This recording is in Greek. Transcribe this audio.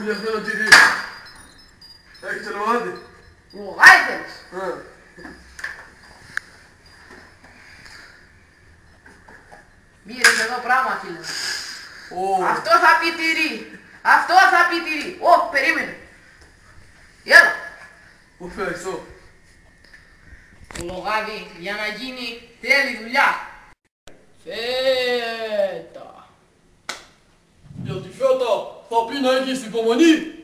για θέλω τυρί. Έχετε λογάδι. Λογάδι θέλεις. Μύρες εδώ πράγμα, φίλε. Αυτό θα πει τυρί. Αυτό θα πει τυρί. Ω, περίμενε. Έλα. Ευχαριστώ. Το λογάδι για να γίνει θέλει δουλειά. Φέτα. Για τη φέτα θα πει να έχεις υπομονή.